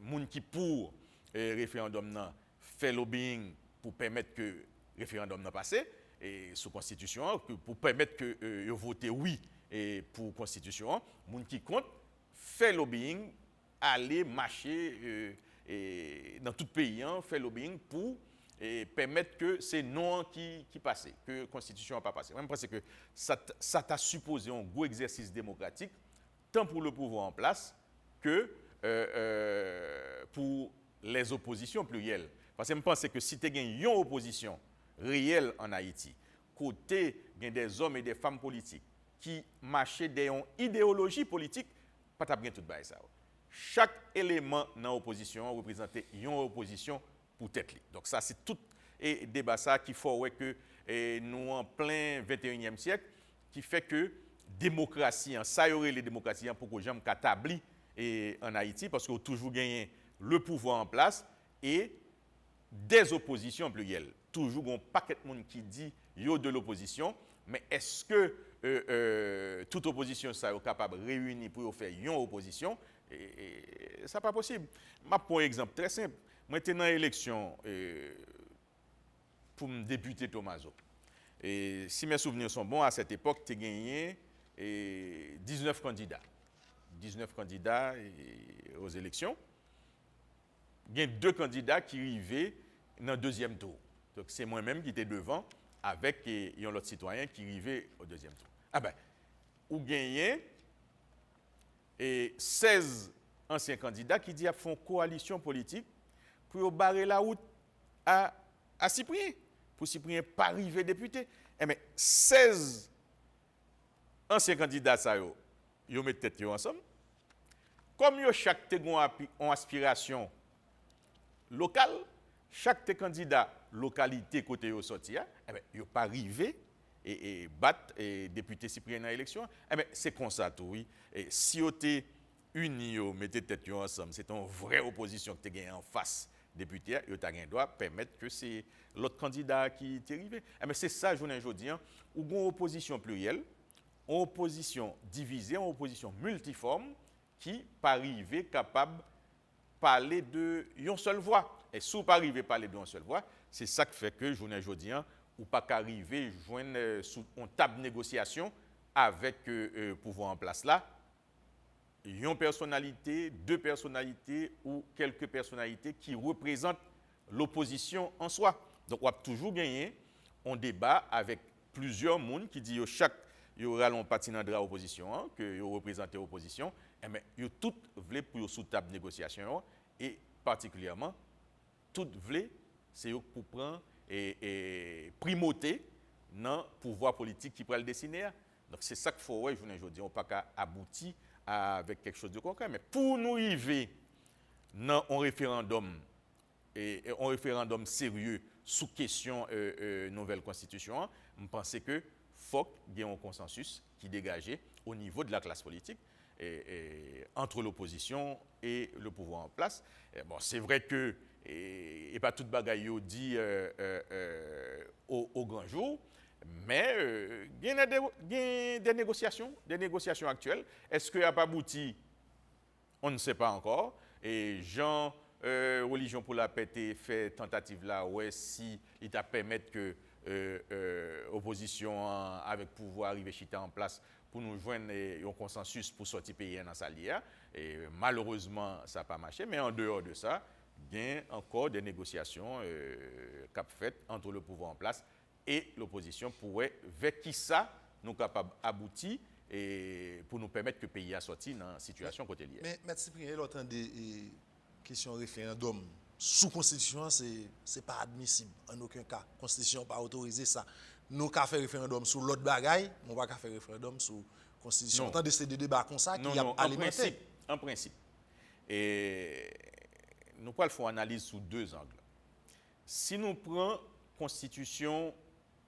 moun qui pour référendum fait lobbying pour permettre que le référendum n'a passé, et sous constitution pour permettre que voter oui et pour constitution, moun qui compte fait lobbying aller marcher dans tout pays, faire lobbying pour permettre que c'est non qui passe, que la Constitution n'a pas passé. Moi, je pense que ça t'a supposé un gros exercice démocratique, tant pour le pouvoir en place que pour les oppositions plurielles. Parce que je pense que si tu as une opposition réelle en Haïti, côté des hommes et des femmes politiques qui marchaient dans une idéologie politique, pas de bien tout ça. Chaque élément dans l'opposition représentait une opposition pour tête. Donc ça, c'est tout et débat ça qu'il faut que nous en plein 21e siècle, qui fait que démocratie, ça y aurait les démocraties pour que j'aime qu'établi en Haïti, parce qu'on a toujours gagné le pouvoir en place et des oppositions plurielles. Toujours un paquet de monde qui dit yo de l'opposition, mais est-ce que toute opposition ça est capable de réunir pour faire une opposition? Et ça n'est pas possible. Je prends un exemple très simple. Moi, j'étais dans l'élection pour me député Thomaso. Et si mes souvenirs sont bons, à cette époque, tu as gagné 19 candidats. 19 candidats aux élections. Il y a 2 candidats qui arrivaient dans le deuxième tour. Donc, c'est moi-même qui étais devant avec un autre citoyen qui arrivait au deuxième tour. Ah ben, ou gagné 16 anciens candidats qui disent qu'ils font coalition politique pour barrer la route à Cyprien, pour Cyprien pas arriver député. Eh bien, 16 anciens candidats, ils mettent tête ensemble. Comme ils chaque ont aspiration locale, chaque candidat localité côté au sorti, eh bien, ils pas arrivé et battre député Cyprien dans l'élection. Eh bien, c'est comme ça tout, oui. Et si vous êtes unis, mettez tête ensemble, c'est une vraie opposition que tu as en face député, vous avez un droit permettre que c'est l'autre candidat qui est arrivé. Eh bien, c'est ça, je vous dis, où une opposition plurielle, une opposition divisée, une opposition multiforme, qui pas arriver capable de parler d'une seule voix. Et si vous pas arriver à parler d'une seule voix, c'est ça qui fait que, je vous dis, ou pas qu'arriver à joindre sous une table de négociation avec le pouvoir en place là, une personnalité, 2 personnalités ou quelques personnalités qui représentent l'opposition en soi. Donc, on va toujours gagner un débat avec plusieurs personnes qui disent chaque il y aura un parti dans la opposition, que vous représentez l'opposition, mais ils toutes veulent pour sous table de négociation et particulièrement, toutes veulent c'est pour prendre et primauté dans le pouvoir politique qui pourrait le dessiner. Donc c'est ça qu'il faut, je vous dis, on n'a pas aboutir avec quelque chose de concret. Mais pour nous arriver dans un référendum, et un référendum sérieux sous question nouvelle constitution, je pense que faut qu'il y ait un consensus qui dégage au niveau de la classe politique entre l'opposition et le pouvoir en place. Bon, c'est vrai que et pas toute bagaille dit au grand jour, mais il y a des négociations actuelles. Est-ce qu'il n'y a pas abouti? On ne sait pas encore. Et Jean, Religion pour la paix, fait tentative là, ouais, si il t'a permettre que opposition avec pouvoir arriver chita en place pour nous joindre un consensus pour sortir pays dans sa lière. Et malheureusement, ça n'a pas marché. Mais en dehors de ça, il y a encore des négociations cap faites entre le pouvoir en place et l'opposition pour vers qui ça nous capables d'aboutir et pour nous permettre que le pays a sorti dans une situation côté liée. Mais M. Cyprien, l'autre des questions référendum sous constitution, c'est pas admissible en aucun cas. La constitution n'a pas autorisé ça. Nous avons fait référendum sur l'autre bagaille, on va faire référendum sur la constitution. Tant de ces débats comme ça qui a alimenté. En principe. Et nous pouvons faire une analyse sous 2 angles. Si nous prenons la Constitution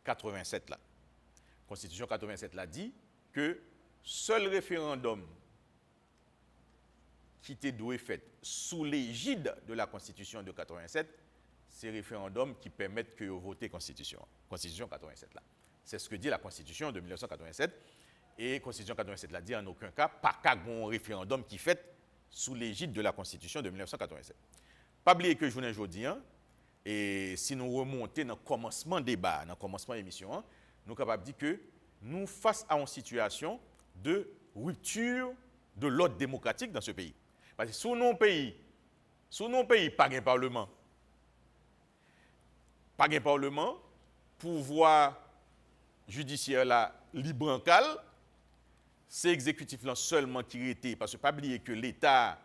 87 là, Constitution 87 là dit que seul référendum qui était doué fait sous l'égide de la Constitution de 87, c'est référendum qui permettent que vous votez Constitution 87 là. C'est ce que dit la Constitution de 1987 et Constitution 87 là dit en aucun cas pas qu'un référendum qui fait sous l'égide de la Constitution de 1987. Pas oublier que je vous dis, et si nous remontons dans le commencement débat, dans le commencement émission, nous sommes capables de dire que nous face à une situation de rupture de l'ordre démocratique dans ce pays. Parce que sous nos pays, pas de parlement. Pas de parlement, pouvoir judiciaire là, libre c'est exécutif là seulement qui était, parce que pas oublier que l'État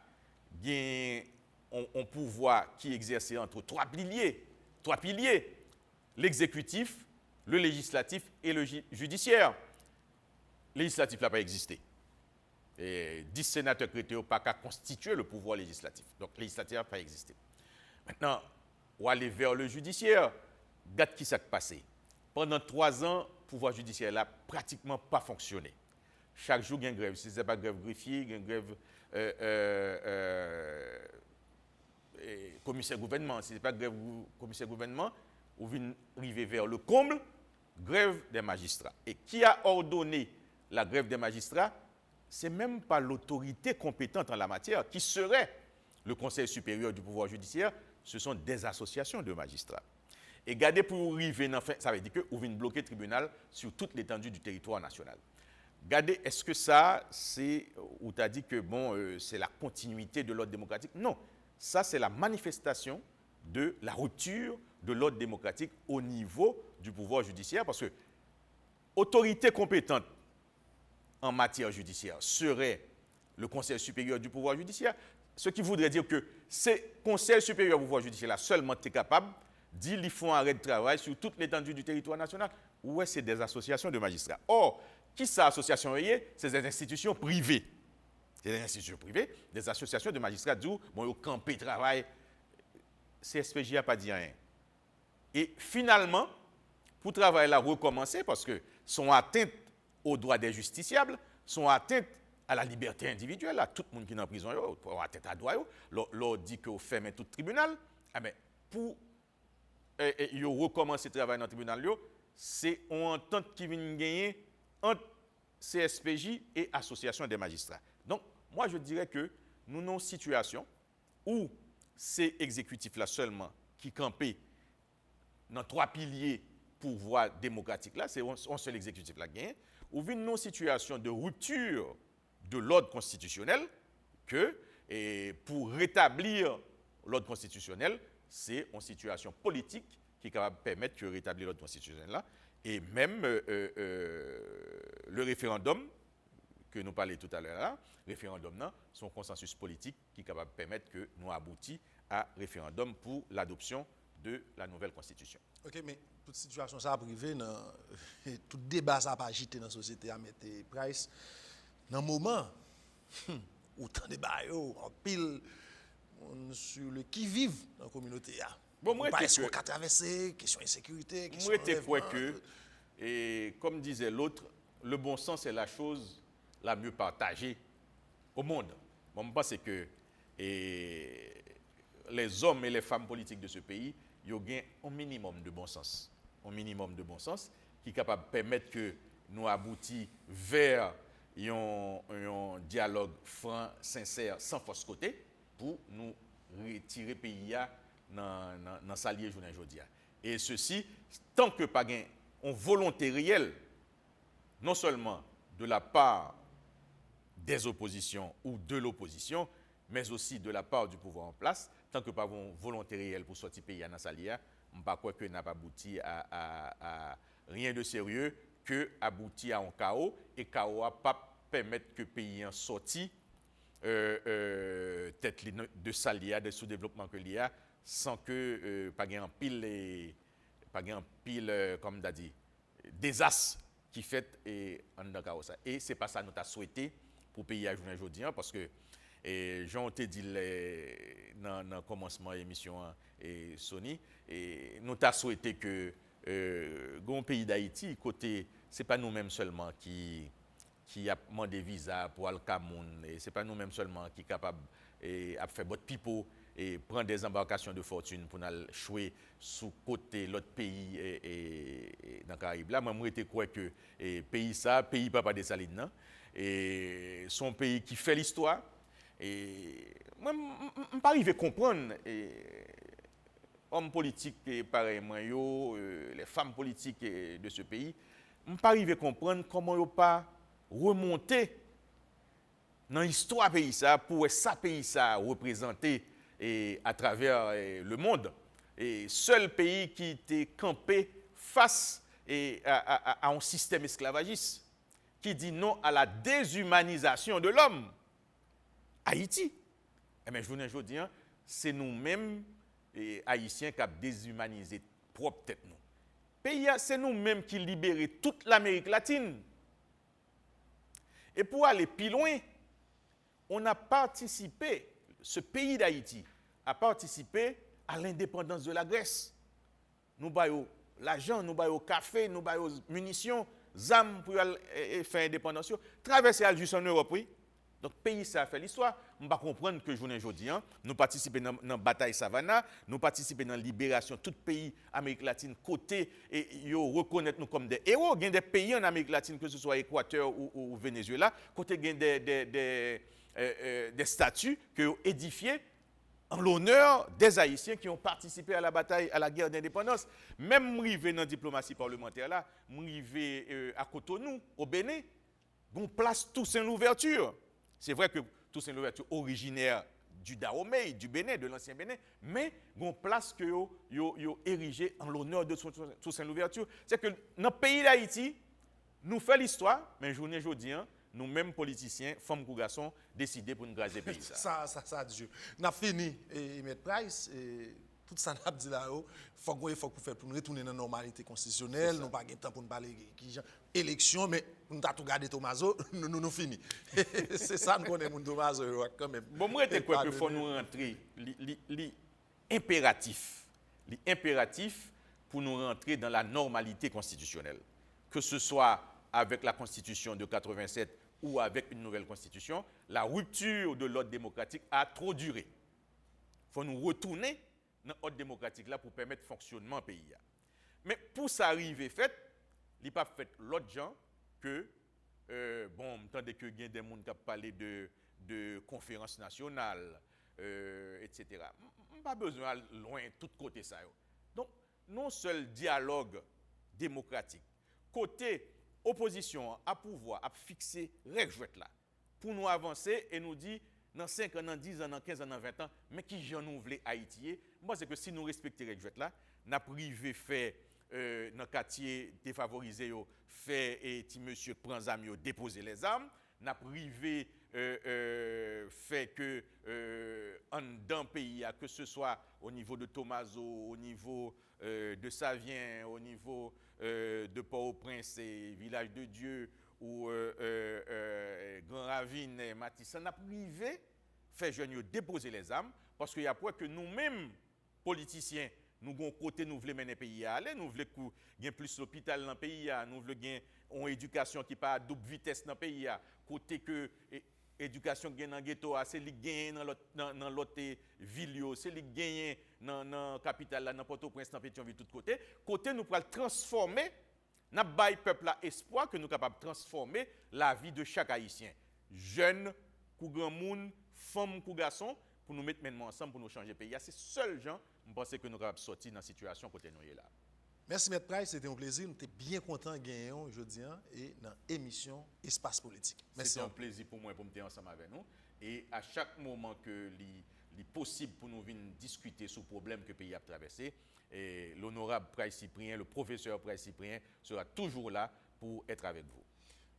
a un pouvoir qui exerce entre trois piliers, l'exécutif, le législatif et le judiciaire. Le législatif n'a pas existé. Et 10 sénateurs créés n'ont pas qu'à constituer le pouvoir législatif. Donc, le législatif n'a pas existé. Maintenant, on va aller vers le judiciaire. Regarde qui s'est passé. Pendant 3 ans, le pouvoir judiciaire n'a pratiquement pas fonctionné. Chaque jour, il y a une grève. Si ce n'est pas grève greffier, il y a une grève commissaire gouvernement. Si ce n'est pas grève commissaire gouvernement, on vient arriver vers le comble, grève des magistrats. Et qui a ordonné la grève des magistrats? Ce n'est même pas l'autorité compétente en la matière qui serait le Conseil supérieur du pouvoir judiciaire, ce sont des associations de magistrats. Et gardez pour arriver, ça veut dire que vous venez bloquer le tribunal sur toute l'étendue du territoire national. Regardez, est-ce que ça, c'est, ou tu as dit que bon, c'est la continuité de l'ordre démocratique? Non, ça c'est la manifestation de la rupture de l'ordre démocratique au niveau du pouvoir judiciaire, parce que autorité compétente en matière judiciaire serait le Conseil supérieur du pouvoir judiciaire, ce qui voudrait dire que ce Conseil supérieur du pouvoir judiciaire là seulement est capable de dire qu'ils font un arrêt de travail sur toute l'étendue du territoire national. Ouais, c'est des associations de magistrats. Or, qui ces associations est? C'est des institutions privées. C'est des institutions privées, des associations de magistrats d'où bon, ils campent, travail. CSPJ n'a pas dit rien. Et finalement, pour travailler là, recommencer, parce que sont atteintes aux droits des justiciables, sont atteintes à la liberté individuelle. Là. Tout le monde qui est en prison, a atteinte à droit. L'on dit qu'on ferme tout tribunal. Ah, mais pour recommencer à travailler dans le tribunal, c'est une entente qui vient gagner entre CSPJ et Association des magistrats. Donc, moi, je dirais que nous avons une situation où c'est exécutif-là seulement qui campait dans 3 piliers pouvoir démocratique là, c'est un seul exécutif là gagne, ou vient une situation de rupture de l'ordre constitutionnel que et pour rétablir l'ordre constitutionnel, c'est une situation politique qui est capable de permettre de rétablir l'ordre constitutionnel là, et même le référendum que nous parlions tout à l'heure là, référendum là, son consensus politique qui est capable de permettre que nous aboutissions à référendum pour l'adoption de la nouvelle constitution. Ok, mais toute situation ça a privé, tout débat ça a pas agité dans la société à mettre price. Dans le moment où tant de débat en pile sur le qui-vive dans la communauté. Bon, moi, je suis traverser, question insécurité, question moi, je crois que, et comme disait l'autre, le bon sens est la chose la mieux partagée au monde. Bon, je pense que les hommes et les femmes politiques de ce pays, ils ont un minimum de bon sens. Un minimum de bon sens qui est capable de permettre que nous aboutissions vers un dialogue franc, sincère, sans fausse côté, pour nous retirer le pays dans sa liée journée aujourd'hui. Et ceci, tant que pas une volonté réelle, non seulement de la part des oppositions ou de l'opposition, mais aussi de la part du pouvoir en place, tant que pas une volonté réelle pour sortir le pays dans sa liée, je ne crois pas que n'a pas abouti à rien de sérieux que abouti à un chaos, et chaos n'a pas permettre que le pays en sorti tête de sa liée, de sous-développement que l'IA, sans que pas un pile comme tu as dit désastre qui fait en dans chaos. Et c'est pas ça nous t'a souhaité pour pays à journée aujourd'hui, parce que Jean te dit dans le commencement de l'émission et Sony, et nous t'a souhaité que le pays d'Haïti côté, c'est pas nous-mêmes seulement qui a demandé visa pour aller au Cameroun, et c'est pas nous-mêmes seulement qui capable de faire votre pipeau et prendre des embarcations de fortune pour aller jouer sous côté l'autre pays et dans le Caraïbe. Là, moi, je crois que pays Papa des Salines, non? Et son pays qui fait l'histoire. Et moi, je ne pas arrivé à comprendre hommes politiques pareillement, les femmes politiques de ce pays, je ne pas arrivé à comprendre comment ils n'ont pas remonté dans l'histoire pays ça pour ça pays ça représenter et à travers le monde et seul pays qui était campé face à un système esclavagiste qui dit non à la déshumanisation de l'homme. Haïti. Eh bien, je vous dis, c'est nous-mêmes, Haïtiens, qui avons déshumanisé propre tête nous. Pays, c'est nous-mêmes qui libérons toute l'Amérique latine. Et pour aller plus loin, on a participé, ce pays d'Haïti a participé à l'indépendance de la Grèce. Nous baillons l'argent, nous baillons café, nous baillons munitions, armes pour faire l'indépendance. Traverser juste en Europe, oui. Donc, le pays, ça a fait l'histoire. On va comprendre que journée aujourd'hui, nous participons dans la bataille Savannah, nous participons dans la libération de tout pays Amérique latine côté et ils reconnaissent nous comme des héros. Il y a des pays en Amérique latine, que ce soit Équateur ou Venezuela, côté il y a des statues qui ont édifiées en l'honneur des Haïtiens qui ont participé à la bataille, à la guerre d'indépendance. Même arrivé dans la diplomatie parlementaire là, arrivé à Cotonou, au Bénin, on place Toussaint Louverture. C'est vrai que Toussaint Louverture originaire du Dahomey, du Bénin, de l'ancien Bénin, mais on place que yo érigé en l'honneur de Toussaint Louverture. C'est que dans le pays d'Haïti, nous faisons l'histoire, mais journée aujourd'hui, nous-mêmes politiciens, femmes ou garçons, décidés pour nous graser le pays. Ça, Dieu. Nous avons fini, M. Price, tout ça, nous avons dit là-haut, il faut qu'on fasse pour nous retourner dans la normalité constitutionnelle, nous n'avons pas de temps pour nous parler d'élection, mais nous avons tout gardé Tomaso, nous finissons. C'est ça, nous connaissons Tomaso quand même. Bon, moi, je crois qu'il faut nous rentrer l'impératif pour nous rentrer dans la normalité constitutionnelle. Que ce soit avec la Constitution de 87 ou avec une nouvelle Constitution, la rupture de l'ordre démocratique a trop duré. Il faut nous retourner dans l'ordre démocratique là pour permettre le fonctionnement du pays. Mais pour ça arriver fait, il n'y a pas fait l'autre gens que, bon, tandis que il y a des gens qui ont parlé de conférence nationale, etc. On n'a pas besoin de loin tout côté ça. Donc, non seul dialogue démocratique, côté opposition à pouvoir, à fixer règles là, pour nous avancer et nous dire, dans 5 ans, dans 10 ans, dans 15 ans, dans 20 ans, mais qui j'en ouvre Haïti, moi c'est que si nous respectons les règles là, n'a privé fait dans le quartier défavorisé, fait et si monsieur prend les armes, déposer les armes, n'a privé fait que en dans pays, que ce soit au niveau de Tomaso, au niveau de Savien, au niveau de Port-au-Prince et Village de Dieu, ou Grand Ravine, Matissa, n'a privé fait jeunes déposer les armes parce qu'il y a pas que nous-mêmes politiciens nous avons côté nous voulons mener le pays à aller, nous voulons qu'il y ait plus d'hôpital dans le pays, nous voulons qu'il y ait une éducation qui pas à double vitesse dans le pays, côté que l'éducation qui est dans le ghetto, c'est li gagne dans l'autre ville, c'est li gagne dans la capitale, dans Port-au-Prince, dans Pétionville, tout côté. Côté nous pour transformer, n'a bail peuple là espoir que nous capables de transformer la vie de chaque haïtien, jeune, ou grand monde, femme ou garçon, pour nous mettre maintenant ensemble pour nous changer le pays. C'est seul gens, je pense que nous sommes capables de sortir dans la situation côté nous là. Merci M. Price, c'était un plaisir. Nous sommes bien contents de gagner aujourd'hui et dans l'émission Espace Politique. Merci. C'est un plaisir pour moi pour me tenir ensemble avec nous. Et à chaque moment que est possible pour nous venir discuter sur le problème que le pays a traversé, l'honorable Price Cyprien, le professeur Price Cyprien sera toujours là pour être avec vous.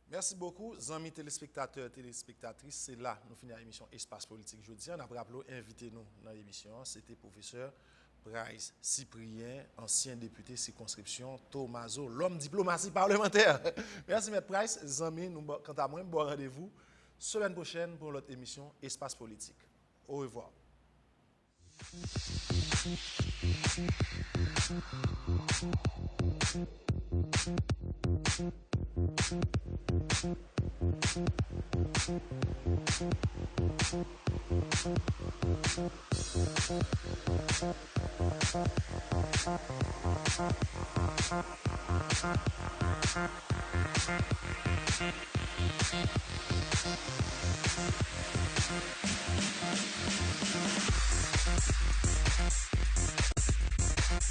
Merci beaucoup, amis téléspectateurs et téléspectatrices. C'est là nous finissons l'émission Espace Politique jeudi. On a rappelé invité nous dans l'émission, c'était professeur Price Cyprien, ancien député circonscription Tomaso, l'homme diplomatie parlementaire. Merci M. Price, amis, nous quant à moi, bon rendez-vous semaine prochaine pour l'autre émission Espace Politique. Au revoir.